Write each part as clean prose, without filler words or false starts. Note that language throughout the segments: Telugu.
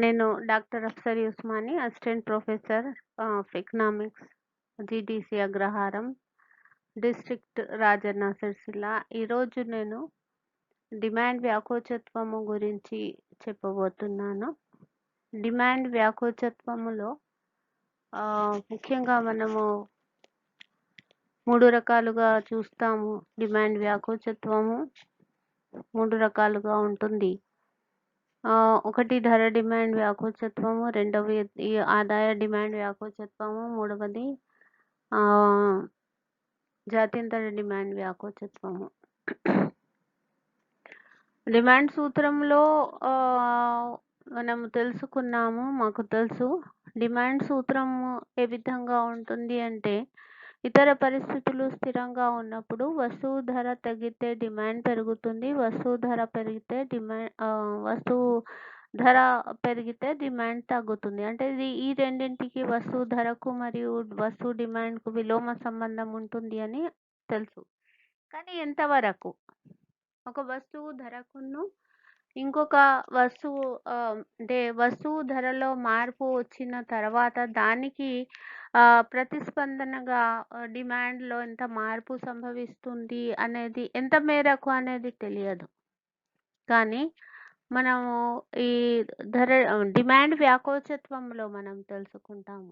నేను doctor Afsar ఉస్మాని, assistant professor of economics, GTC Agraharam, district Rajanna Sircilla. ఈరోజు నేను డిమాండ్ వ్యాకోచత్వము గురించి చెప్పబోతున్నాను. డిమాండ్ వ్యాకోచత్వములో ముఖ్యంగా మనము 3 రకాలుగా చూస్తాము. డిమాండ్ వ్యాకోచత్వము 3 రకాలుగా ఉంటుంది. ఒకటి ధర డిమాండ్ వ్యాకోచత్వము, రెండవది ఈ ఆదాయ డిమాండ్ వ్యాకోచత్వము, మూడవది జాత్యంతర డిమాండ్ వ్యాకోచత్వము. డిమాండ్ సూత్రంలో మనము తెలుసుకున్నాము. మాకు తెలుసు డిమాండ్ సూత్రం ఏ విధంగా ఉంటుంది అంటే, ఇతర పరిస్థితులు స్థిరంగా ఉన్నప్పుడు వస్తువు ధర తగ్గితే డిమాండ్ పెరుగుతుంది, వస్తువు ధర పెరిగితే డిమాండ్ తగ్గుతుంది. అంటే ఈ రెండింటికి వస్తువు ధరకు మరియు వస్తువు డిమాండ్కు విలోమ సంబంధం ఉంటుంది అని తెలుసు. కానీ ఎంతవరకు? ఒక వస్తువు ధరకును ఇంకొక వస్తువు అంటే వస్తువు ధరలో మార్పు వచ్చిన తర్వాత దానికి ప్రతిస్పందనగా డిమాండ్లో ఎంత మార్పు సంభవిస్తుంది అనేది ఎంత మేరకు అనేది తెలియదు. కానీ మనము ఈ డిమాండ్ వ్యాకోచత్వంలో మనం తెలుసుకుంటాము.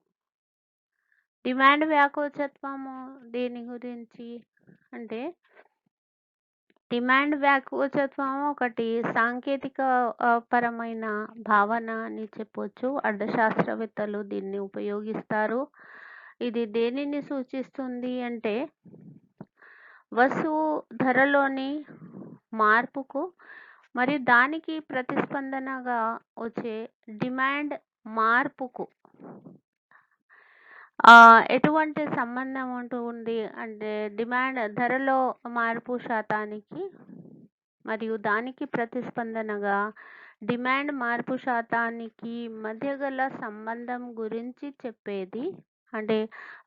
డిమాండ్ వ్యాకోచత్వము దేని గురించి అంటే, డిమాండ్ వ్యాకోచత్వం ఒకటి సాంకేతిక పరమైన భావన అని చెప్పొచ్చు. అర్థశాస్త్రవేత్తలు దీన్ని ఉపయోగిస్తారు. ఇది దేనిని సూచిస్తుంది అంటే, వస్తువు ధరలోని మార్పుకు మరియు దానికి ప్రతిస్పందనగా వచ్చే డిమాండ్ మార్పుకు ఎటువంటి సంబంధం ఉంటుంది అంటే, డిమాండ్ ధరలో మార్పు శాతానికి మరియు దానికి ప్రతిస్పందనగా డిమాండ్ మార్పు శాతానికి మధ్య గల సంబంధం గురించి చెప్పేది. అంటే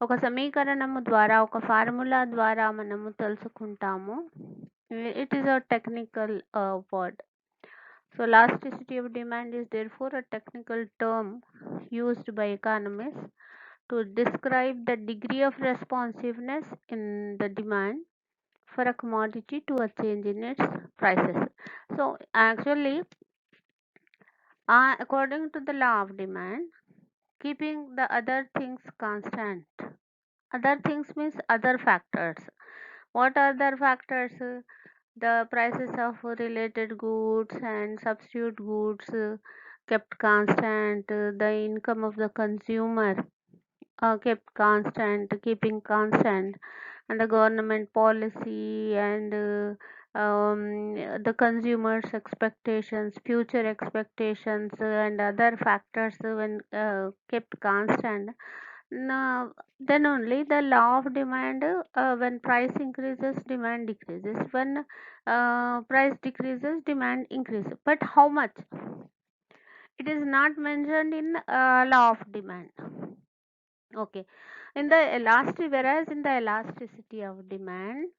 ఒక సమీకరణము ద్వారా, ఒక ఫార్ములా ద్వారా మనము తెలుసుకుంటాము. It is a technical word. So elasticity of demand is therefore a technical term used by economists to describe the degree of responsiveness in the demand for a commodity to a change in its prices. So actually, according to the law of demand, keeping the other things constant. Other things means other factors. What are other factors? The prices of related goods and substitute goods kept constant, the income of the consumer kept constant, keeping constant, and the government policy and the consumers expectations, future expectations, and other factors when kept constant. Now, then only the law of demand, when price increases, demand decreases. When price decreases, demand increases. But how much? It is not mentioned in law of demand. Okay. Whereas in the elasticity of demand,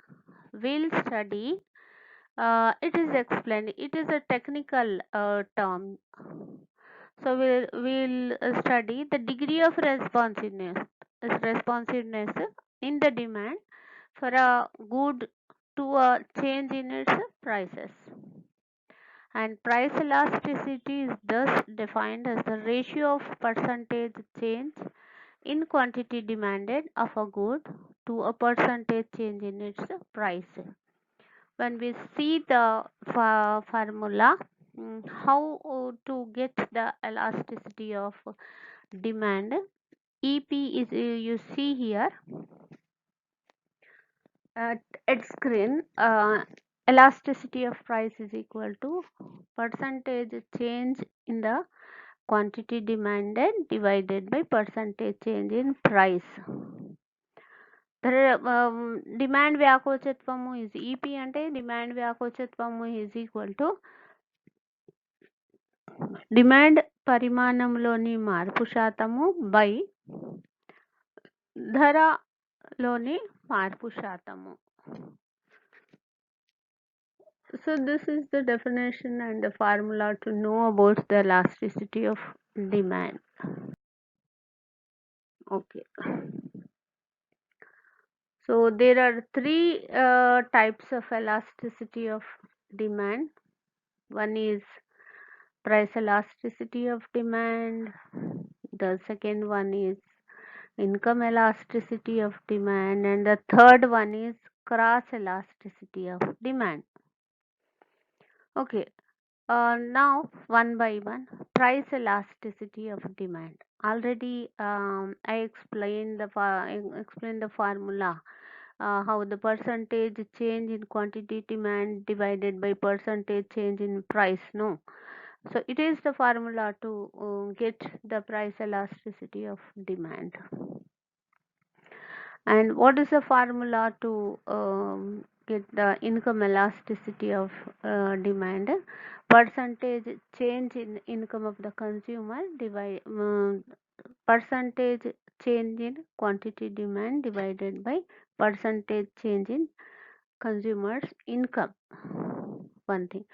we'll study, it is explained. It is a technical term. So we'll study the degree of responsiveness in the demand for a good to a change in its prices. And price elasticity is thus defined as the ratio of percentage change in quantity demanded of a good to a percentage change in its price. When we see the formula, how to get the elasticity of demand, EP is you see here at screen. Elasticity of price is equal to percentage change in the quantity demanded divided by percentage change in price. Demand వ్యాకోచత్వము is EP అంటే డిమాండ్ వ్యాకోచత్వము is equal to డిమాండ్ పరిమాణంలోని మార్పు శాతము బై ధరలోని మార్పు శాతము. So this is the definition and the formula to know about the elasticity of demand. Okay. So there are three types of elasticity of demand. One is price elasticity of demand. The second one is income elasticity of demand, and the third one is cross elasticity of demand. Okay, now one by one, price elasticity of demand. Already I explained the formula, how the percentage change in quantity demand divided by percentage change in price. No, so it is the formula to get the price elasticity of demand. And what is the formula to get the income elasticity of demand? Percentage change in income of the consumer divide percentage change in quantity demand divided by percentage change in consumers income. One thing.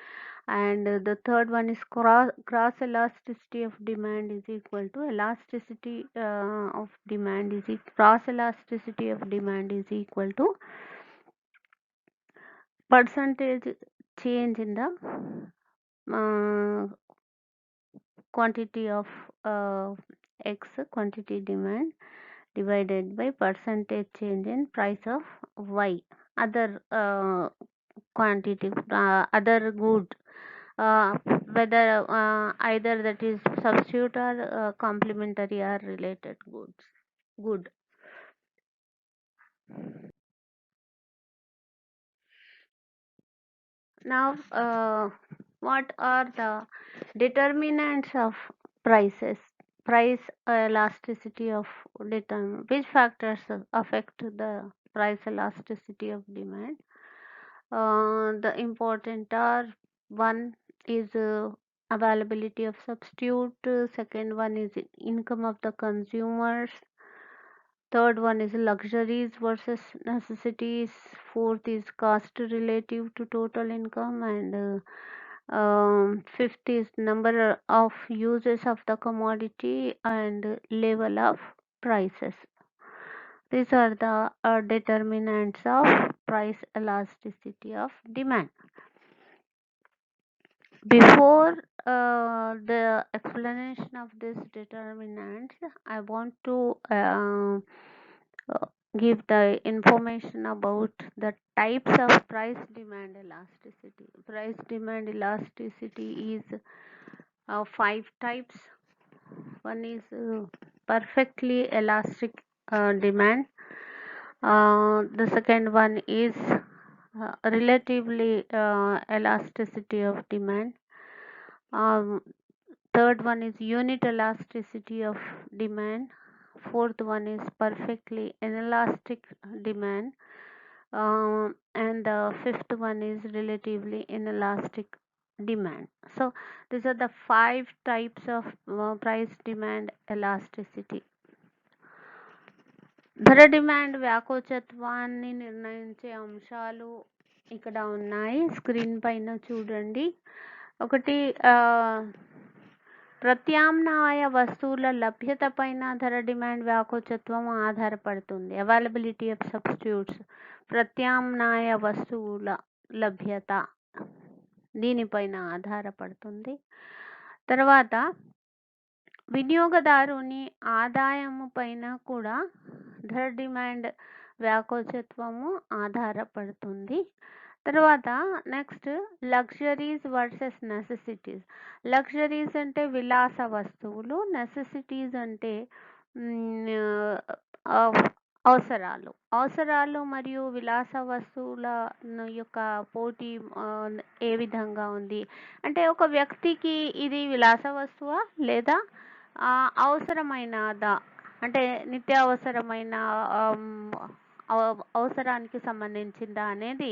And the third one is cross elasticity of demand is equal to elasticity of demand is cross elasticity of demand is equal to percentage change in the uh, quantity of x quantity demand divided by percentage change in price of y other quantity other good, uh, whether either that is substitute or complementary or related goods. Good. Now, what are the determinants of prices? Price elasticity of determine which factors affect the price elasticity of demand. The important are one is availability of substitute, second one is income of the consumers, third one is luxuries versus necessities, fourth is cost relative to total income, and fifth is number of uses of the commodity and level of prices. These are the determinants of price elasticity of demand. Before the explanation of these determinants, I want to give the information about the types of price demand elasticity. Price demand elasticity is five types. One is perfectly elastic demand. The second one is relatively elasticity of demand. Um, Third one is unit elasticity of demand. Fourth one is perfectly inelastic demand. And the fifth one is relatively inelastic demand. So these are the five types of price demand elasticity. ధర డిమాండ్ వ్యాకోచత్వాన్ని నిర్ణయించే అంశాలు ఇక్కడ ఉన్నాయి, స్క్రీన్ పైన చూడండి. ఒకటి ప్రత్యామ్నాయ వస్తువుల లభ్యత పైన ధర డిమాండ్ వ్యాకోచత్వం ఆధారపడుతుంది. అవైలబిలిటీ ఆఫ్ సబ్స్టిట్యూట్స్, ప్రత్యామ్నాయ వస్తువుల లభ్యత దీనిపైన ఆధారపడుతుంది. తర్వాత వినియోగదారుని ఆదాయము పైన కూడా ధర డిమాండ్ వ్యాకోచత్వము ఆధారపడుతుంది. తర్వాత next luxuries versus necessities. Luxuries అంటే విలాస వస్తువులు, నెసెసిటీస్ అంటే అవసరాలు. అవసరాలు మరియు విలాస వస్తువుల యొక్క పోటీ ఏ విధంగా ఉంది అంటే, ఒక వ్యక్తికి ఇది విలాస వస్తువా లేదా అవసరమైనదా, అంటే నిత్యావసరమైన అవసరానికి సంబంధించిందా అనేది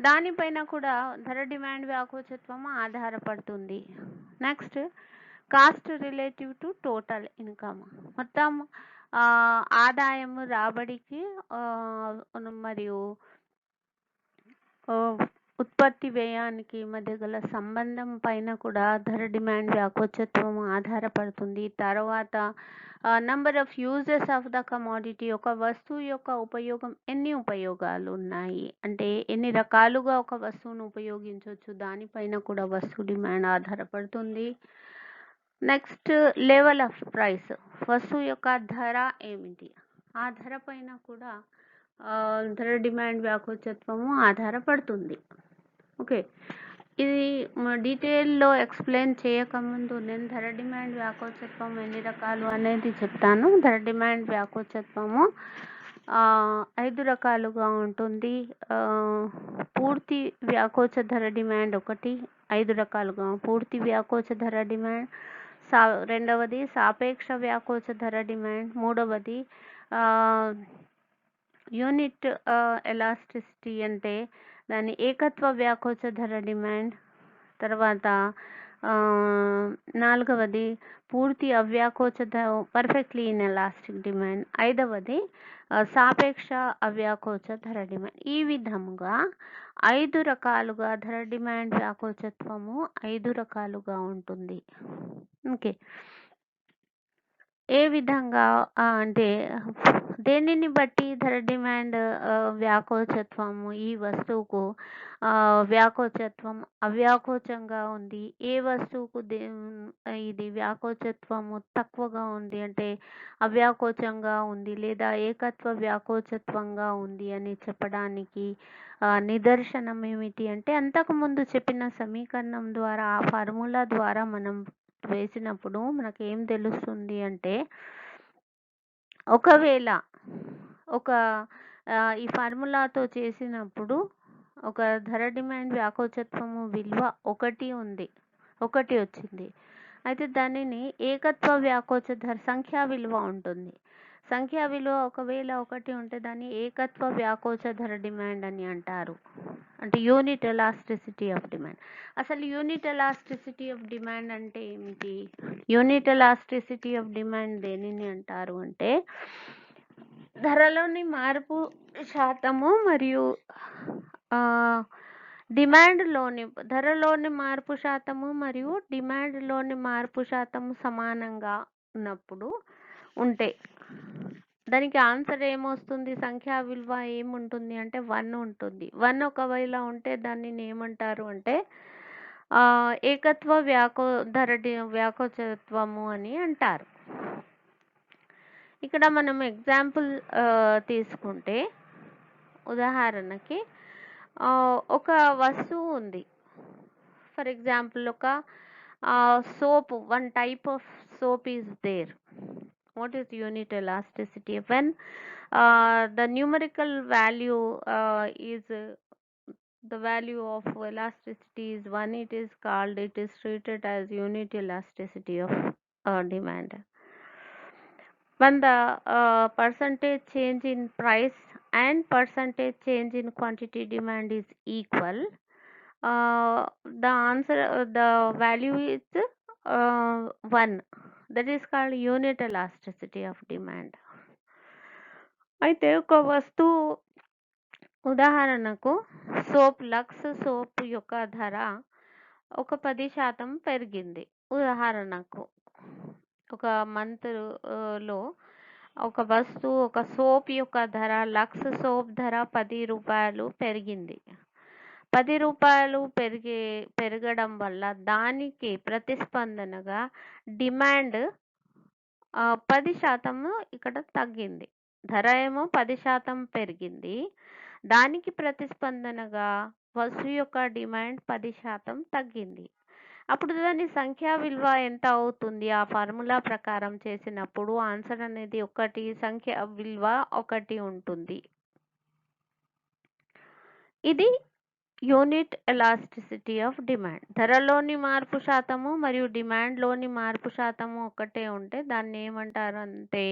దానిపైన కూడా ధర డిమాండ్ వ్యాకోచత్వం ఆధారపడుతుంది. Next cost relative to total income. మొత్తం ఆదాయము రాబడికి మరియు ఉత్పత్తి వ్యయానికి మధ్య గల సంబంధం పైన కూడా ధర డిమాండ్ వ్యాకోచత్వం ఆధారపడుతుంది. తర్వాత number of uses of the commodity, ఒక వస్తువు యొక్క ఉపయోగం, ఎన్ని ఉపయోగాలు ఉన్నాయి అంటే ఎన్ని రకాలుగా ఒక వస్తువును ఉపయోగించవచ్చు, దానిపైన కూడా వస్తువు డిమాండ్ ఆధారపడుతుంది. నెక్స్ట్ లెవెల్ ఆఫ్ ప్రైస్, వస్తువు యొక్క ధర ఏమిటి, ఆ ధర పైన కూడా ధర డిమాండ్ వ్యాకోచత్వము ఆధారపడుతుంది. ఓకే, ఇది డీటెయిల్లో ఎక్స్ప్లెయిన్ చేయకముందు నేను ధర డిమాండ్ వ్యాకోచత్వం ఎన్ని రకాలు అనేది చెప్తాను. ధర డిమాండ్ వ్యాకోచత్వము 5 రకాలుగా ఉంటుంది. పూర్తి వ్యాకోచ ధర డిమాండ్ ఒకటి, 5 రకాలుగా పూర్తి వ్యాకోచ ధర డిమాండ్. రెండవది సాపేక్ష వ్యాకోచ ధర డిమాండ్. మూడవది యూనిట్ ఎలాస్టిసిటీ అంటే దాని ఏకత్వ వ్యాకోచ ధర డిమాండ్. తర్వాత నాలుగవది పూర్తి అవ్యాకోచ పర్ఫెక్ట్లీ ఇన్ఎలాస్టిక్ డిమాండ్. ఐదవది సాపేక్ష అవ్యాకోచ ధర డిమాండ్. ఈ విధముగా 5 రకాలుగా ధర డిమాండ్ వ్యాకోచత్వము 5 రకాలుగా ఉంటుంది. ఓకే, ఏ విధంగా అంటే దేనిని బట్టి ధర డిమాండ్ వ్యాకోచత్వము ఈ వస్తువుకు వ్యాకోచత్వం అవ్యాకోచంగా ఉంది, ఏ వస్తువుకు ఇది వ్యాకోచత్వము తక్కువగా ఉంది అంటే అవ్యాకోచంగా ఉంది, లేదా ఏకత్వ వ్యాకోచత్వంగా ఉంది అని చెప్పడానికి నిదర్శనం ఏమిటి అంటే అంతకుముందు చెప్పిన సమీకరణం ద్వారా, ఆ ఫార్ములా ద్వారా మనం వేసినప్పుడు మనకు ఏం తెలుస్తుంది అంటే ఒకవేళ ఈ ఫార్ములాతో చేసినప్పుడు ఒక ధర డిమాండ్ వ్యాకోచత్వము విలువ 1 వచ్చింది. అయితే దానిని ఏకత్వ వ్యాకోచ ధర సంఖ్యా విలువ ఉంటుంది. సంఖ్యా విలువ ఒకవేళ 1 ఉంటే దాన్ని ఏకత్వ వ్యాకోచ ధర డిమాండ్ అని అంటారు, అంటే యూనిట్ ఎలాస్టిసిటీ ఆఫ్ డిమాండ్. అసలు యూనిట్ ఎలాస్టిసిటీ ఆఫ్ డిమాండ్ అంటే ఏమిటి? యూనిట్ ఎలాస్టిసిటీ ఆఫ్ డిమాండ్ దేనిని అంటారు అంటే ధరలోని మార్పు శాతము మరియు ధరలోని మార్పు శాతము మరియు డిమాండ్లోని మార్పు శాతము సమానంగా ఉన్నప్పుడు ఉంటే దానికి ఆన్సర్ ఏమొస్తుంది? సంఖ్యా విలువ ఏముంటుంది అంటే 1 ఉంటుంది. 1 ఒకవేళ ఉంటే దాన్ని ఏమంటారు అంటే ఏకత్వ వ్యాకోచత్వము అని అంటారు. ఇక్కడ మనం ఎగ్జాంపుల్ తీసుకుంటే ఉదాహరణకి ఒక వస్తువు ఉంది. ఫర్ ఎగ్జాంపుల్ ఒక soap, one type of soap is there. What is unit elasticity? When the numerical value is the value of elasticity is 1, it is treated as unit elasticity of demand. When the percentage change in price and percentage change in quantity demand is equal, the value is 1. That is called unit elasticity of demand. అయితే ఒక వస్తువు ఉదాహరణకు లక్స్ సోప్ యొక్క ధర ఒక 10% పెరిగింది. ఉదాహరణకు ఒక మంత్లో ఒక వస్తువు ఒక సోప్ యొక్క ధర లక్స్ సోప్ ధర 10 రూపాయలు పెరిగింది. 10 రూపాయలు పెరగడం వల్ల దానికి ప్రతిస్పందనగా డిమాండ్ 10% ఇక్కడ తగ్గింది. ధర ఏమో 10% పెరిగింది, దానికి ప్రతిస్పందనగా వస్తువు యొక్క డిమాండ్ 10% తగ్గింది. అప్పుడు దాని సంఖ్యా విలువ ఎంత అవుతుంది? ఆ ఫార్ములా ప్రకారం చేసినప్పుడు ఆన్సర్ అనేది 1, సంఖ్య విలువ 1 ఉంటుంది. ఇది యూనిట్ ఎలాస్టిసిటీ ఆఫ్ డిమాండ్. ధరలోని మార్పు శాతము మరియు డిమాండ్లోని మార్పు శాతము ఒకటే ఉంటే దాన్ని ఏమంటారు అంటే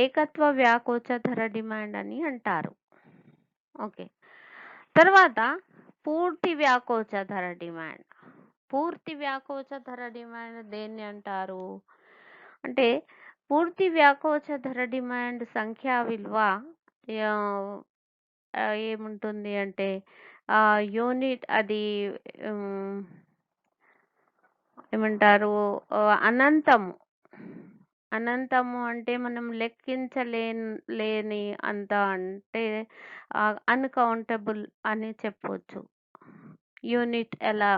ఏకత్వ వ్యాకోచ ధర డిమాండ్ అని అంటారు. ఓకే, తర్వాత పూర్తి వ్యాకోచ ధర డిమాండ్. పూర్తి వ్యాకోచ ధర డిమాండ్ దేన్ని అంటారు అంటే పూర్తి వ్యాకోచ ధర డిమాండ్ సంఖ్యా విలువ ఏముంటుంది అంటే యూనిట్ అది ఏమంటారు, అనంతము. అనంతము అంటే మనం లేని అంత, అంటే అన్‌కౌంటబుల్ అని చెప్పొచ్చు. యూనిట్ ఎలా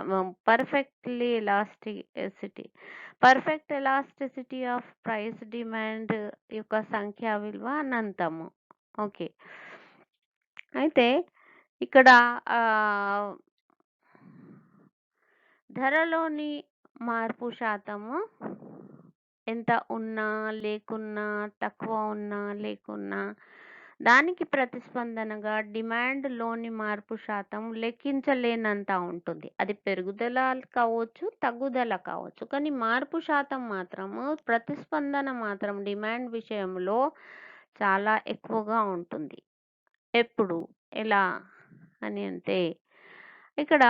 perfectly elasticity. Perfect elasticity of price demand యొక్క సంఖ్యా విలువ అనంతము. ఓకే. అయితే ఇక్కడ ధరలోని మార్పు శాతము ఎంత ఉన్నా, లేకున్నా, తక్కువ ఉన్నా, లేకున్నా, దానికి ప్రతిస్పందనగా డిమాండ్‌లోని మార్పు శాతం లెక్కించలేనంత ఉంటుంది. అది పెరుగుదల కావచ్చు, తగ్గుదల కావచ్చు. కానీ మార్పు శాతం మాత్రము, ప్రతిస్పందన మాత్రం డిమాండ్ విషయంలో చాలా ఎక్కువగా ఉంటుంది. ఎప్పుడు? ఎలా అని అంటే, ఇక్కడ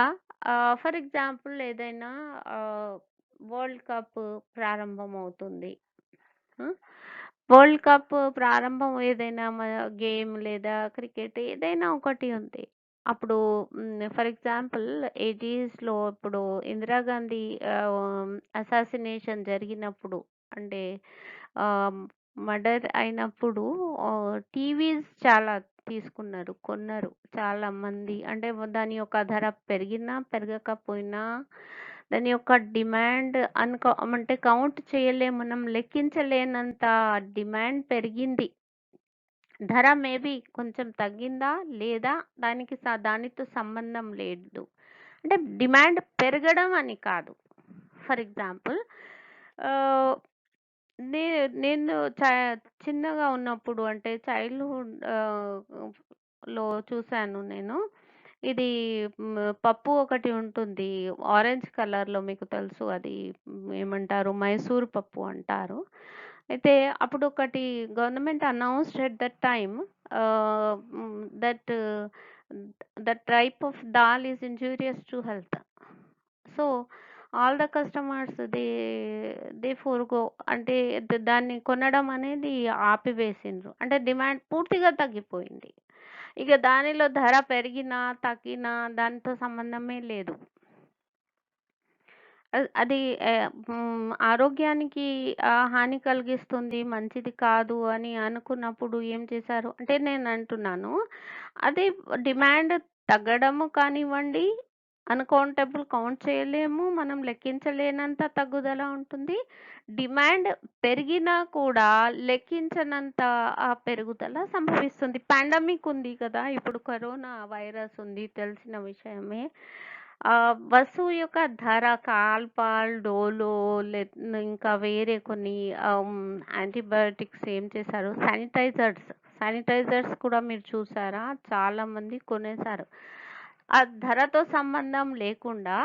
ఫర్ ఎగ్జాంపుల్ ఏదైనా వరల్డ్ కప్ ప్రారంభమవుతుంది. వరల్డ్ కప్ ప్రారంభం ఏదైనా గేమ్ లేదా క్రికెట్ ఏదైనా ఒకటి ఉంది. అప్పుడు ఫర్ ఎగ్జాంపుల్ 80స్‌లో ఇప్పుడు ఇందిరాగాంధీ అసాసినేషన్ జరిగినప్పుడు, అంటే మర్డర్ అయినప్పుడు టీవీస్ చాలా కొన్నారు చాలామంది. అంటే దాని యొక్క ధర పెరిగినా, పెరగకపోయినా దాని యొక్క డిమాండ్ అంటే కౌంట్ చేయలేము, మనం లెక్కించలేనంత డిమాండ్ పెరిగింది. ధర మేబీ కొంచెం తగ్గిందా లేదా దానితో సంబంధం లేదు. అంటే డిమాండ్ పెరగడం అని కాదు. ఫర్ ఎగ్జాంపుల్ నేను చిన్నగా ఉన్నప్పుడు, అంటే చైల్డ్‌హుడ్ లో చూసాను నేను. ఇది పప్పు ఒకటి ఉంటుంది. ఆరెంజ్ కలర్‌లో, మీకు తెలుసు అది ఏమంటారు, మైసూర్ పప్పు అంటారు. అయితే అప్పుడు ఒకటి government announced at that time that that type of dal is injurious to health. So all the customers they forgo, అంటే దాన్ని కొనడం అనేది ఆపివేసిండ్రు. అంటే డిమాండ్ పూర్తిగా తగ్గిపోయింది. ఇక దానిలో ధర పెరిగినా, తగ్గినా దానితో సంబంధమే లేదు. అది ఆరోగ్యానికి హాని కలిగిస్తుంది, మంచిది కాదు అని అనుకున్నప్పుడు ఏం చేశారు అంటే, నేను అంటున్నాను, అది డిమాండ్ తగ్గడము కానివ్వండి, కౌంట్ చేయలేము, మనం లెక్కించలేనంత తగ్గుదల ఉంటుంది. డిమాండ్ పెరిగినా కూడా లెక్కించనంత పెరుగుదల సంభవిస్తుంది. పాండమిక్ ఉంది కదా, ఇప్పుడు కరోనా వైరస్ ఉంది, తెలిసిన విషయమే. వస్తువు యొక్క ధర కాల్పాల్, డోలో, ఇంకా వేరే కొన్ని యాంటీబయోటిక్స్ ఏం చేశారు, శానిటైజర్స్ కూడా మీరు చూసారా, చాలా మంది కొనేశారు. ఆ ధరతో సంబంధం లేకుండా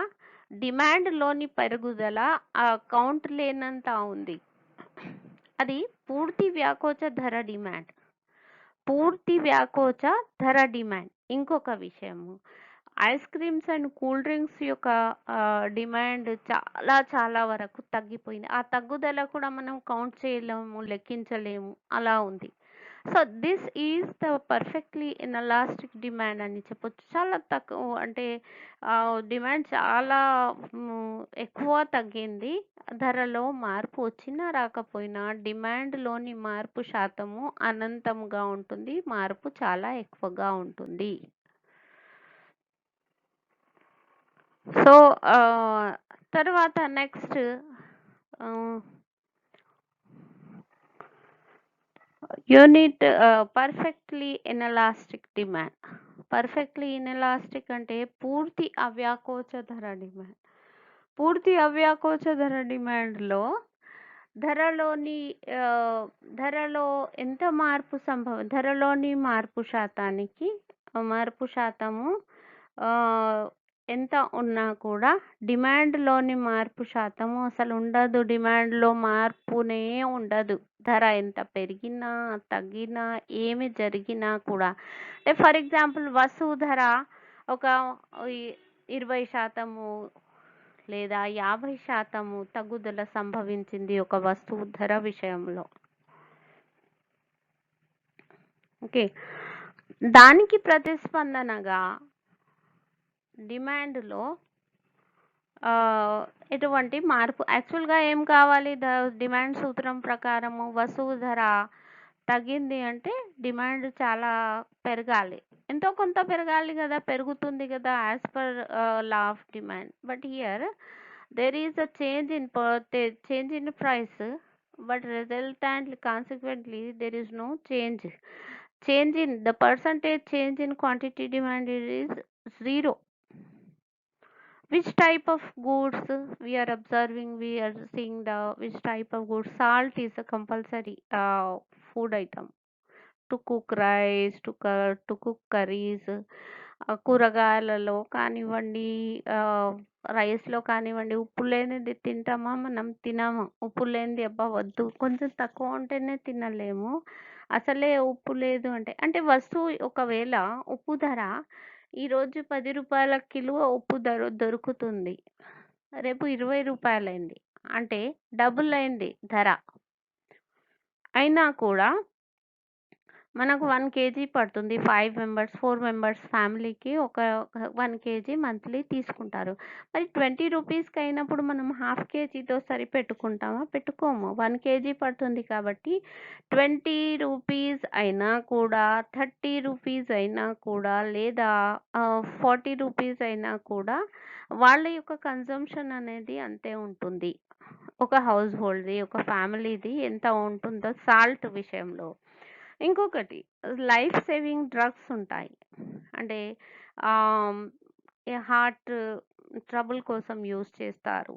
డిమాండ్‌లోని పెరుగుదల కౌంట్ లేనంత ఉంది. అది పూర్తి వ్యాకోచ ధర డిమాండ్. ఇంకొక విషయము, ice creams and cool drinks యొక్క డిమాండ్ చాలా చాలా వరకు తగ్గిపోయింది. ఆ తగ్గుదల కూడా మనం కౌంట్ చేయలేము, లెక్కించలేము, అలా ఉంది. So this is the perfectly inelastic demand అని చెప్పొచ్చు. చాలా తక్కువ, అంటే డిమాండ్ చాలా ఎక్కువ తగ్గింది. ధరలో మార్పు వచ్చినా రాకపోయినా డిమాండ్‌లోని మార్పు శాతము అనంతంగా ఉంటుంది. మార్పు చాలా ఎక్కువగా ఉంటుంది. సో తర్వాత next unit perfectly inelastic demand. Perfectly inelastic అంటే పూర్తి అవ్యాకోచ ధర డిమాండ్. పూర్తి అవ్యాకోచ ధర డిమాండ్‌లో ధరలో ఎంత మార్పు ధరలోని మార్పు శాతము ఎంత ఉన్నా కూడా డిమాండ్‌లోని మార్పు శాతము అసలు ఉండదు. డిమాండ్‌లో మార్పునే ఉండదు. ధర ఎంత పెరిగినా, తగ్గినా, ఏమి జరిగినా కూడా. ఫర్ ఎగ్జాంపుల్ వస్తువు ధర ఒక 20% లేదా 50% తగ్గుదల సంభవించింది ఒక వస్తువు ధర విషయంలో. ఓకే. దానికి ప్రతిస్పందనగా డిమాండ్‌లో ఎటువంటి మార్పు యాక్చువల్‌గా ఏం కావాలి? డిమాండ్ సూత్రం ప్రకారము వస్తువు ధర తగ్గింది అంటే డిమాండ్ చాలా పెరగాలి. ఎంతో కొంత పెరగాలి గదా! పెరుగుతుంది గదా! As per law of demand. But here there is a change in price, but resultantly consequently there is no change. Change in the percentage change in quantity demand is 0. Which type of goods we are observing? We are seeing the which type of goods. Salt is a compulsory food item to cook rice, to cook curries. కూరగాయలలో కానివ్వండి, రైస్‌లో కానివ్వండి, ఉప్పు లేనిది తింటామా? మనం తినము. ఉప్పు లేనిది అబ్బా! వద్దు. కొంచెం తక్కువ ఉంటేనే తినలేము. అసలే ఉప్పు లేదు అంటే, అంటే వస్తువు ఒకవేళ ఉప్పు ధర ఈరోజు రూ. 10 కిలో ఉప్పు దొరుకుతుంది. రేపు రూ. 20 అయింది. అంటే డబుల్ అయింది ధర. అయినా కూడా మనకు 1 కేజీ పడుతుంది. 5 మెంబర్స్, 4 మెంబర్స్ ఫ్యామిలీకి ఒక 1 కేజీ మంత్లీ తీసుకుంటారు. మరి రూ. 20 అయినప్పుడు మనం హాఫ్ కేజీతో సరిపెట్టుకుంటామా? పెట్టుకోము. 1 కేజీ పడుతుంది కాబట్టి రూ. 20 అయినా కూడా, రూ. 30 అయినా కూడా, లేదా రూ. 40 అయినా కూడా వాళ్ళ యొక్క కన్జంప్షన్ అనేది అంతే ఉంటుంది. ఒక హౌస్ హోల్డ్‌ది, ఒక ఫ్యామిలీది ఎంత ఉంటుందో సాల్ట్ విషయంలో. ఇంకొకటి లైఫ్ సేవింగ్ డ్రగ్స్ ఉంటాయి. అంటే ఆహ్, హార్ట్ ట్రబుల్ కోసం యూజ్ చేస్తారు.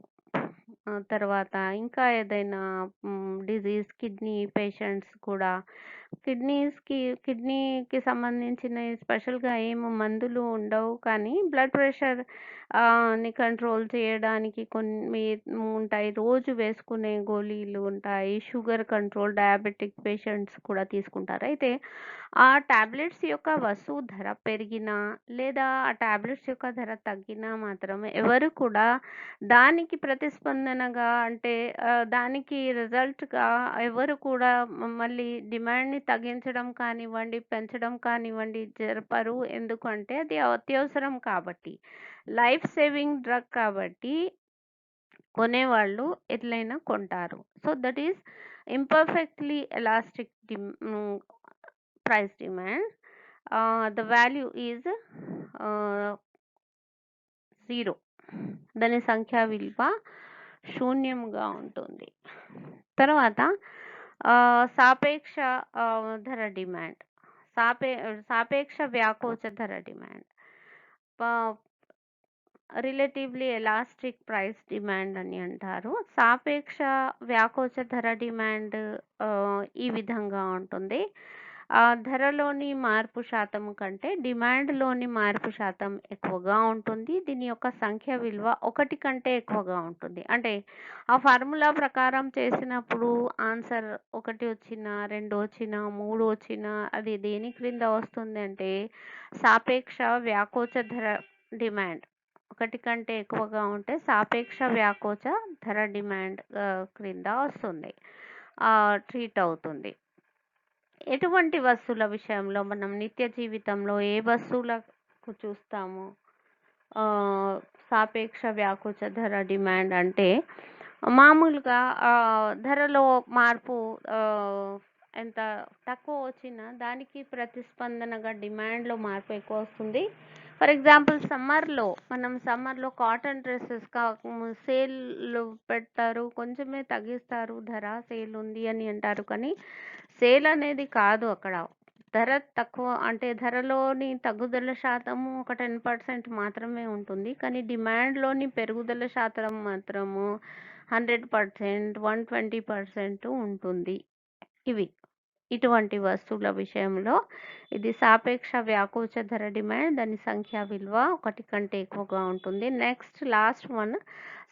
తర్వాత ఇంకా ఏదైనా డిజీజ్ కిడ్నీ పేషెంట్స్ కూడా కిడ్నీకి సంబంధించినయి స్పెషల్‌గా ఏమి మందులు ఉండవు. కానీ బ్లడ్ ప్రెషర్ ని కంట్రోల్ చేయడానికి కొన్ని ఉంటాయి. రోజు వేసుకునే గోళీలు ఉంటాయి. షుగర్ కంట్రోల్, డయాబెటిక్ పేషెంట్స్ కూడా తీసుకుంటారు. అయితే ఆ టాబ్లెట్స్ యొక్క వస్తువు ధర పెరిగినా, లేదా ఆ టాబ్లెట్స్ యొక్క ధర తగ్గినా మాత్రం ఎవరు కూడా దానికి ప్రతిస్పందనగా అంటే దానికి రిజల్ట్‌గా ఎవరు కూడా మళ్ళీ డిమాండ్‌ని తగ్గించడం కానివ్వండి, పెంచడం కానివ్వండి జరపరు. ఎందుకంటే అది అత్యవసరం కాబట్టి. లైఫ్ సేవింగ్ డ్రగ్ కాబట్టి కొనేవాళ్ళు ఎట్లైనా కొంటారు. So, that is imperfectly elastic price demand. The value is 0. దాని సంఖ్యా విలువ శూన్యంగా ఉంటుంది. తర్వాత సాపేక్ష ధర డిమాండ్. సాపేక్ష వ్యాకోచ ధర డిమాండ్. ప రిలేటివ్‌లీ ఎలాస్టిక్ ప్రైస్ డిమాండ్ అని అంటారు. సాపేక్ష వ్యాకోచ ధర డిమాండ్ ఈ విధంగా ఉంటుంది. ధరలోని మార్పు శాతం కంటే డిమాండ్‌లోని మార్పు శాతం ఎక్కువగా ఉంటుంది. దీని యొక్క సంఖ్య విలువ 1 కంటే ఎక్కువగా ఉంటుంది. అంటే ఆ ఫార్ములా ప్రకారం చేసినప్పుడు ఆన్సర్ 1 వచ్చినా, 2 వచ్చినా, 3 వచ్చినా అది దేని క్రింద వస్తుంది అంటే సాపేక్ష వ్యాకోచ ధర డిమాండ్. 1 కంటే ఎక్కువగా ఉంటే సాపేక్ష వ్యాకోచ ధర డిమాండ్ క్రింద వస్తుంది. ట్రీట్ అవుతుంది. ఎటువంటి వస్తువుల విషయంలో మనం నిత్య జీవితంలో ఏ వస్తువులకు చూస్తాము సాపేక్ష వ్యాకోచ ధర డిమాండ్ అంటే మామూలుగా ధరలో మార్పు ఎంత తక్కువ వచ్చినా దానికి ప్రతిస్పందనగా డిమాండ్‌లో మార్పు ఎక్కువ వస్తుంది. ఫర్ ఎగ్జాంపుల్ సమ్మర్‌లో కాటన్ డ్రెసెస్ సేల్‌లు పెడతారు. కొంచెమే తగ్గిస్తారు ధర, సేల్ ఉంది అని అంటారు. కానీ సేల్ అనేది కాదు అక్కడ. ధర తక్కువ అంటే ధరలోని తగ్గుదల శాతము ఒక 10% మాత్రమే ఉంటుంది. కానీ డిమాండ్‌లోని పెరుగుదల శాతం మాత్రము 100%, 120% ఉంటుంది. ఇటువంటి వస్తువుల విషయంలో ఇది సాపేక్ష వ్యాకోచ ధర డిమాండ్. దాని సంఖ్యా విలువ 1 కంటే ఎక్కువగా ఉంటుంది. నెక్స్ట్ లాస్ట్ వన్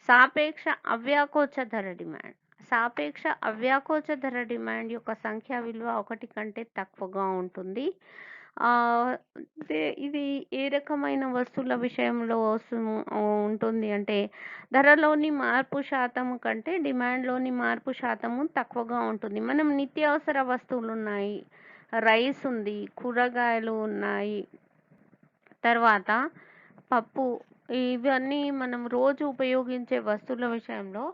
సాపేక్ష అవ్యాకోచ ధర డిమాండ్. సాపేక్ష అవ్యాకోచ ధర డిమాండ్ యొక్క సంఖ్యా విలువ 1 కంటే తక్కువగా ఉంటుంది. ఇది ఏ రకమైన వస్తువుల విషయంలో ఉంటుంది అంటే ధరలోని మార్పు శాతం కంటే డిమాండ్‌లోని మార్పు శాతము తక్కువగా ఉంటుంది. మనం నిత్యావసర వస్తువులున్నాయి. రైస్ ఉంది, కూరగాయలు ఉన్నాయి. తర్వాత పప్పు ఇవన్నీ మనం రోజు ఉపయోగించే వస్తువుల విషయంలో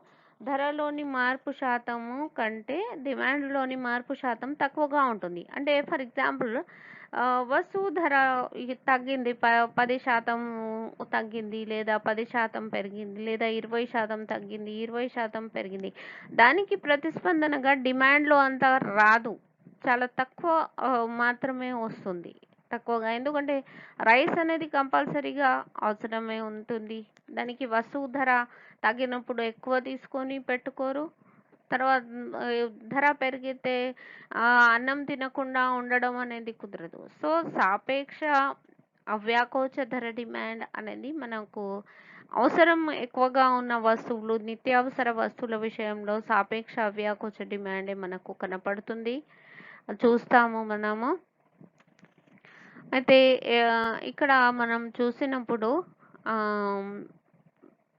ధరలోని మార్పు శాతము కంటే డిమాండ్‌లోని మార్పు శాతం తక్కువగా ఉంటుంది. అంటే ఫర్ ఎగ్జాంపుల్ వస్తువు ధర తగ్గింది. 10% తగ్గింది, లేదా 10% పెరిగింది, లేదా 20% తగ్గింది, 20% పెరిగింది. దానికి ప్రతిస్పందనగా డిమాండ్‌లో అంత రాదు. చాలా తక్కువ మాత్రమే వస్తుంది. తక్కువగా. ఎందుకంటే రైస్ అనేది కంపల్సరీగా అవసరమే ఉంటుంది. దానికి వస్తువు ధర తగ్గినప్పుడు ఎక్కువ తీసుకొని పెట్టుకోరు. తర్వాత ధర పెరిగితే అన్నం తినకుండా ఉండడం అనేది కుదరదు. సో, సాపేక్ష అవ్యాకోచ ధర డిమాండ్ అనేది మనకు అవసరం ఎక్కువగా ఉన్న వస్తువులు, నిత్యావసర వస్తువుల విషయంలో సాపేక్ష అవ్యాకోచ డిమాండే మనకు కనపడుతుంది. చూస్తాము మనము. అయితే ఇక్కడ మనం చూసినప్పుడు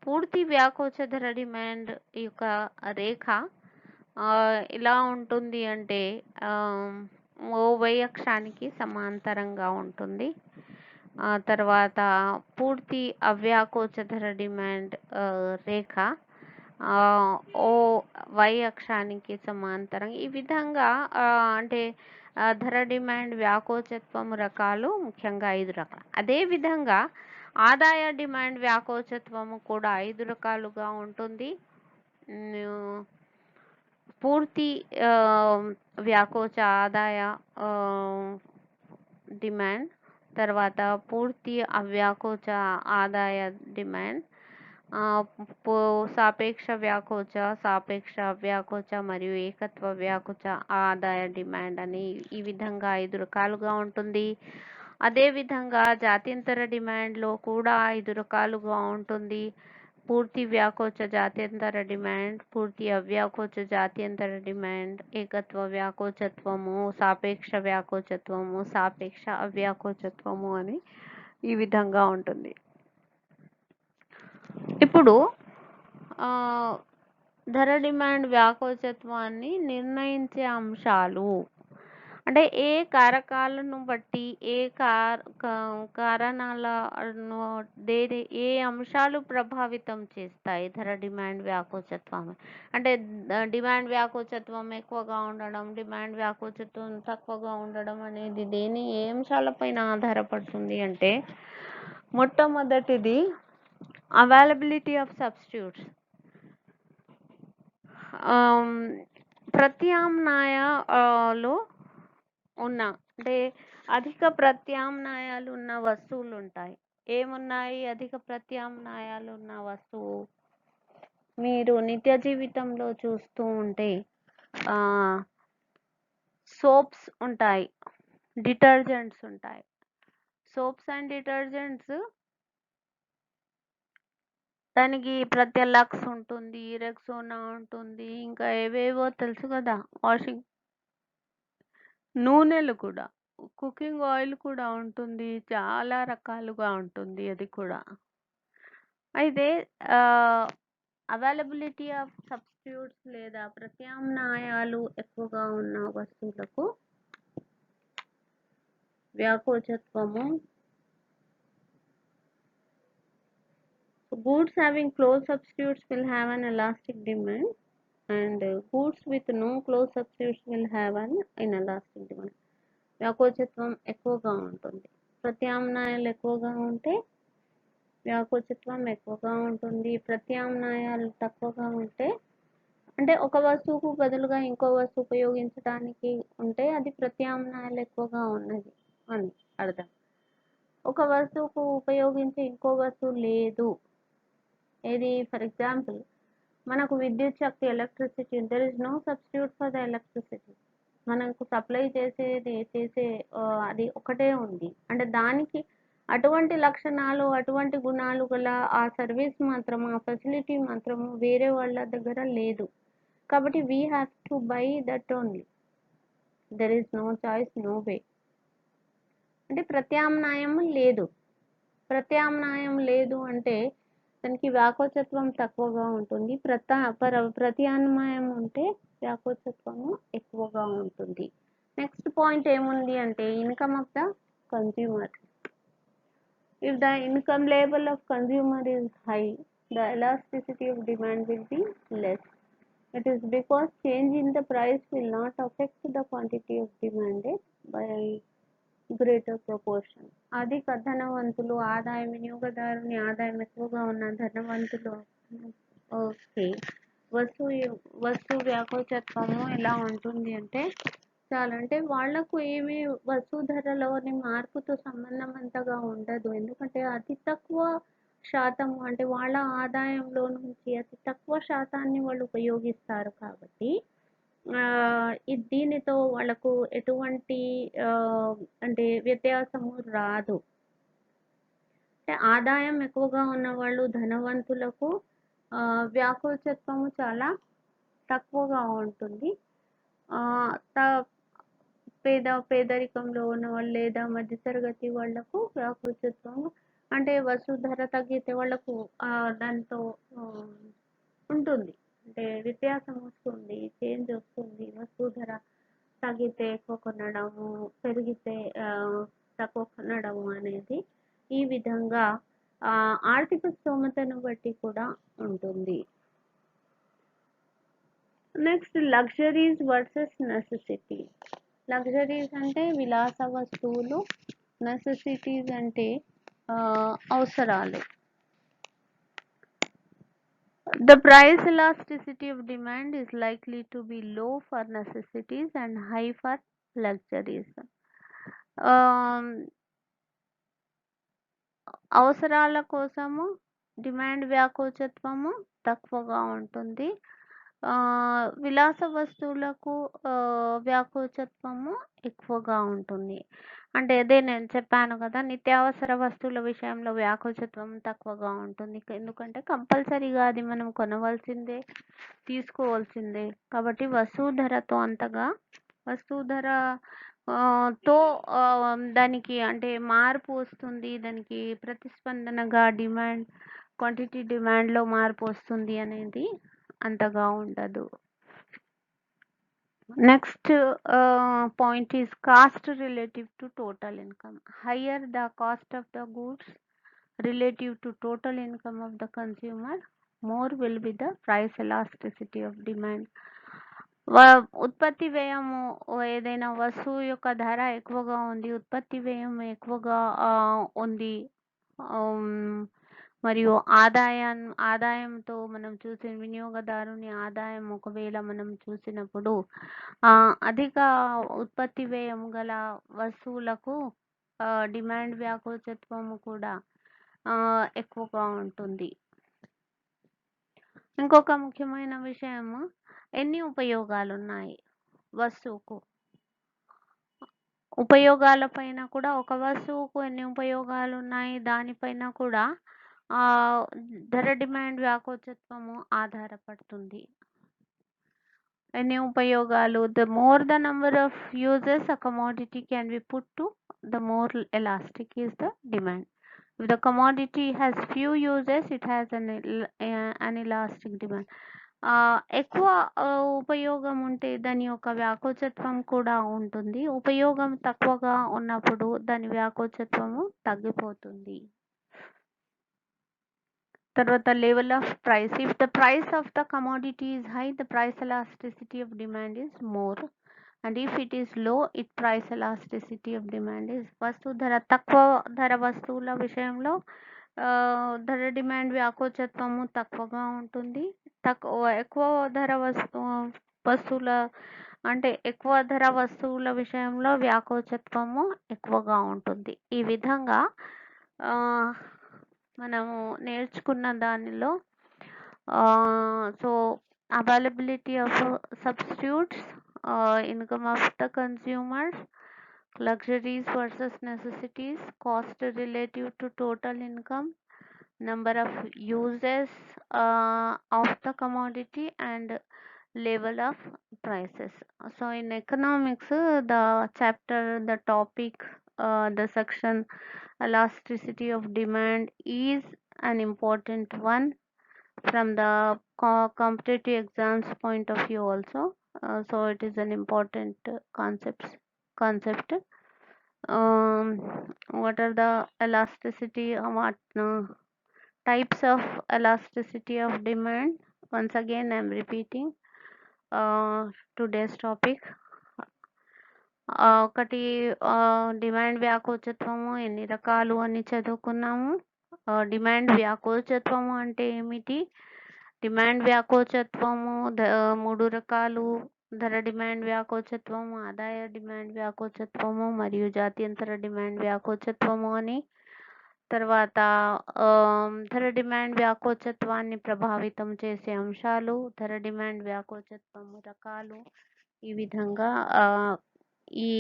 పూర్తి వ్యాకోచ ధర డిమాండ్ యొక్క రేఖ ఎలా ఉంటుంది అంటే y అక్షానికి సమాంతరంగా ఉంటుంది. తర్వాత పూర్తి అవ్యాకోచ ధర డిమాండ్ రేఖ y అక్షానికి సమాంతరం. ఈ విధంగా అంటే ధర డిమాండ్ వ్యాకోచత్వం రకాలు ముఖ్యంగా 5 రకాలు. అదేవిధంగా ఆదాయ డిమాండ్ వ్యాకోచత్వము కూడా 5 రకాలుగా ఉంటుంది. పూర్తి వ్యాకోచ ఆదాయ డిమాండ్, తర్వాత పూర్తి అవ్యాకోచ ఆదాయ డిమాండ్, సాపేక్ష వ్యాకోచ, సాపేక్ష అవ్యాకోచ మరియు ఏకత్వ వ్యాకోచ ఆదాయ డిమాండ్ అని ఈ విధంగా 5 రకాలుగా ఉంటుంది. అదేవిధంగా జాత్యంతర డిమాండ్లో కూడా 5 రకాలుగా ఉంటుంది. పూర్తి వ్యాకోచ జాత్యంతర డిమాండ్, పూర్తి అవ్యాకోచ జాత్యంతర డిమాండ్, ఏకత్వ వ్యాకోచత్వము, సాపేక్ష వ్యాకోచత్వము, సాపేక్ష అవ్యాకోచత్వము అని ఈ విధంగా ఉంటుంది. ఇప్పుడు ధర డిమాండ్ వ్యాకోచత్వాన్ని నిర్ణయించే అంశాలు అంటే ఏ కారకాలను బట్టి, ఏ కారణాలను, ఏ అంశాలు ప్రభావితం చేస్తాయి ధర డిమాండ్ వ్యాకోచత్వం. అంటే డిమాండ్ వ్యాకోచత్వం ఎక్కువగా ఉండడం, డిమాండ్ వ్యాకోచత్వం తక్కువగా ఉండడం అనేది ఏ అంశాలపైన ఆధారపడుతుంది అంటే మొట్టమొదటిది అవైలబిలిటీ ఆఫ్ సబ్స్టిట్యూట్స్. ప్రత్యామ్నాయాలు ఉన్న అంటే అధిక ప్రత్యామ్నాయాలు ఉన్న వస్తువులు ఉంటాయి. ఏమున్నాయి అధిక ప్రత్యామ్నాయాలు ఉన్న వస్తువు? మీరు నిత్య జీవితంలో చూస్తూ ఉంటే సోప్స్ ఉంటాయి, డిటర్జెంట్స్ ఉంటాయి. సోప్స్ అండ్ డిటర్జెంట్స్ దానికి ప్రత్యలక్స్ ఉంటుంది, రెక్సోనా ఉంటుంది, ఇంకా ఏవేవో తెలుసు కదా. వాషింగ్ నూనెలు కూడా, కుకింగ్ ఆయిల్ కూడా ఉంటుంది, చాలా రకాలుగా ఉంటుంది అది కూడా. అయితే అవైలబిలిటీ ఆఫ్ సబ్స్టిట్యూట్స్ లేదా ప్రత్యామ్నాయాలు ఎక్కువగా ఉన్న వస్తువులకు వ్యాకోచత్వము. Goods having close substitutes will have an elastic demand, and goods with no close substitutes will have an inelastic demand. వ్యాకోచత్వం ఎక్కువగా ఉంటుంది. ప్రత్యామ్నాయాలు ఎక్కువగా ఉంటే వ్యాకోచత్వం ఎక్కువగా ఉంటుంది. ప్రత్యామ్నాయాలు తక్కువగా ఉంటే అంటే ఒక వస్తువుకు బదులుగా ఇంకో వస్తువు ఉపయోగించడానికి ఉంటే అది ప్రత్యామ్నాయాలు ఎక్కువగా ఉన్నది అని అర్థం. ఒక వస్తువుకు ఉపయోగించే ఇంకో వస్తువు లేదు. ఏది? ఫర్ ఎగ్జాంపుల్ మనకు విద్యుత్ శక్తి, electricity, there is no substitute for the electricity. మనకు సప్లై చేసే అది ఒకటే ఉంది. అంటే దానికి అటువంటి లక్షణాలు, అటువంటి గుణాలు గల ఆ సర్వీస్ మాత్రం, ఆ ఫెసిలిటీ మాత్రం వేరే వాళ్ళ దగ్గర లేదు. కాబట్టి we have to buy that only. There is no choice, no way. అంటే ప్రత్యామ్నాయం లేదు. ప్రత్యామ్నాయం లేదు అంటే దానికి వ్యాకోచత్వం తక్కువగా ఉంటుంది. ప్రత్యామ్నాయం ఉంటే వ్యాకోచత్వము ఎక్కువగా ఉంటుంది. నెక్స్ట్ పాయింట్ ఏముంది అంటే income of the consumer. If the income level of consumer is high, the elasticity of demand will be less. It is because change in the price will not affect the quantity of demanded by greater proportion. అధిక ధనవంతులు ఆదాయం వినియోగదారుని ఆదాయం ఎక్కువగా ఉన్న ధనవంతులు ఓకే వస్తువు వ్యాకోచత్వము ఎలా ఉంటుంది అంటే చాలా అంటే వాళ్లకు ఏమి వస్తువు ధరలోని మార్పుతో సంబంధం అంతగా ఉండదు. ఎందుకంటే అతి తక్కువ శాతము అంటే వాళ్ళ ఆదాయంలో నుంచి అతి తక్కువ శాతాన్ని వాళ్ళు ఉపయోగిస్తారు కాబట్టి దీనితో వాళ్ళకు ఎటువంటి అంటే వ్యత్యాసము రాదు. అంటే ఆదాయం ఎక్కువగా ఉన్న వాళ్ళు ధనవంతులకు వ్యాకోచత్వము చాలా తక్కువగా ఉంటుంది. పేదరికంలో ఉన్న వాళ్ళు లేదా మధ్యతరగతి వాళ్లకు వ్యాకోచత్వము అంటే వస్తువు ధర తగ్గితే వాళ్ళకు దాంతో ఉంటుంది, అంటే వ్యత్యాసం వస్తుంది, చేంజ్ వస్తుంది. వస్తువు ధర తగ్గితే ఎక్కువ కొనడము, పెరిగితే తక్కువ కొనడము అనేది ఈ విధంగా ఆర్థిక స్తోమతను బట్టి కూడా ఉంటుంది. Next luxuries versus necessity. Luxuries అంటే విలాస వస్తువులు, నెసెసిటీస్ అంటే అవసరాలు. The price elasticity of demand is likely to be low for necessities and high for luxuries. అవసరాల కోసము డిమాండ్ వ్యాకోచత్వము తక్కువగా ఉంటుంది. విలాస వస్తువులకు వ్యాకోచత్వము ఎక్కువగా ఉంటుంది. అంటే అదే నేను చెప్పాను కదా, నిత్యావసర వస్తువుల విషయంలో వ్యాకోచత్వం తక్కువగా ఉంటుంది. ఎందుకంటే కంపల్సరీగా అది మనం కొనవలసిందే, తీసుకోవాల్సిందే. కాబట్టి వస్తువు ధరతో అంతగా వస్తువు ధర తో దానికి అంటే మార్పు వస్తుంది, దానికి ప్రతిస్పందనగా డిమాండ్ క్వాంటిటీ డిమాండ్లో మార్పు వస్తుంది అనేది అంతగా ఉండదు. Next point is cost relative to total income. Higher the cost of the goods relative to total income of the consumer, more will be the price elasticity of demand. ఉత్పత్తి వ్యయము ఏదైనా వస్తువు యొక్క ధర ఎక్కువగా ఉంది, ఉత్పత్తి వ్యయం ఎక్కువగా ఉంది, మరియు ఆదాయంతో మనం చూసిన వినియోగదారుని ఆదాయం ఒకవేళ మనం చూసినప్పుడు అధిక ఉత్పత్తి వ్యయం గల వస్తువులకు డిమాండ్ వ్యాకోచత్వము కూడా ఎక్కువగా ఉంటుంది. ఇంకొక ముఖ్యమైన విషయము, ఎన్ని ఉపయోగాలు ఉన్నాయి వస్తువుకు, ఉపయోగాల పైన కూడా ఒక వస్తువుకు ఎన్ని ఉపయోగాలు ఉన్నాయి దానిపైన కూడా ధర డిమాండ్ వ్యాకోచత్వము ఆధారపడుతుంది. ఎన్ని ఉపయోగాలు, the more the number of uses a commodity can be put to, the more elastic is the demand. If the commodity has few uses, it has an elastic demand. ఎక్కువ ఉపయోగం ఉంటే దాని యొక్క వ్యాకోచత్వం కూడా ఉంటుంది. ఉపయోగం తక్కువగా ఉన్నప్పుడు దాని వ్యాకోచత్వము తగ్గిపోతుంది. తర్వాత level of price. If the price of the commodity is high, the price elasticity of demand is more, and if it is low, it price elasticity of demand is. వస్తువు ధర తక్కువ ధర వస్తువుల విషయంలో ధర డిమాండ్ వ్యాకోచత్వము తక్కువగా ఉంటుంది. ఎక్కువ ధర వస్తువుల అంటే ఎక్కువ ధర వస్తువుల విషయంలో వ్యాకోచత్వము ఎక్కువగా ఉంటుంది. ఈ విధంగా మనము నేర్చుకున్న దానిలో so availability of substitutes, income of the consumers, luxuries versus necessities, cost relative to total income, number of uses of the commodity, and level of prices. So in economics, the chapter, the topic, the section elasticity of demand is an important one from the competitive exams point of view also. So it is an important concept. What are the elasticity, types of elasticity of demand? Once again, I'm repeating today's topic. ఒకటి డిమాండ్ వ్యాకోచత్వము ఎన్ని రకాలు అని చదువుకున్నాము. డిమాండ్ వ్యాకోచత్వము అంటే ఏమిటి? డిమాండ్ వ్యాకోచత్వము 3 రకాలు. ధర డిమాండ్ వ్యాకోచత్వము, ఆదాయ డిమాండ్ వ్యాకోచత్వము మరియు జాత్యంతర డిమాండ్ వ్యాకోచత్వము అని. తర్వాత ధర డిమాండ్ వ్యాకోచత్వాన్ని ప్రభావితం చేసే అంశాలు, ధర డిమాండ్ వ్యాకోచత్వము రకాలు. ఈ విధంగా ఈ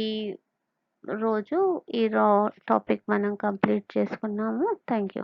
రోజు ఈ టాపిక్ మనం కంప్లీట్ చేసుకున్నాము. Thank you.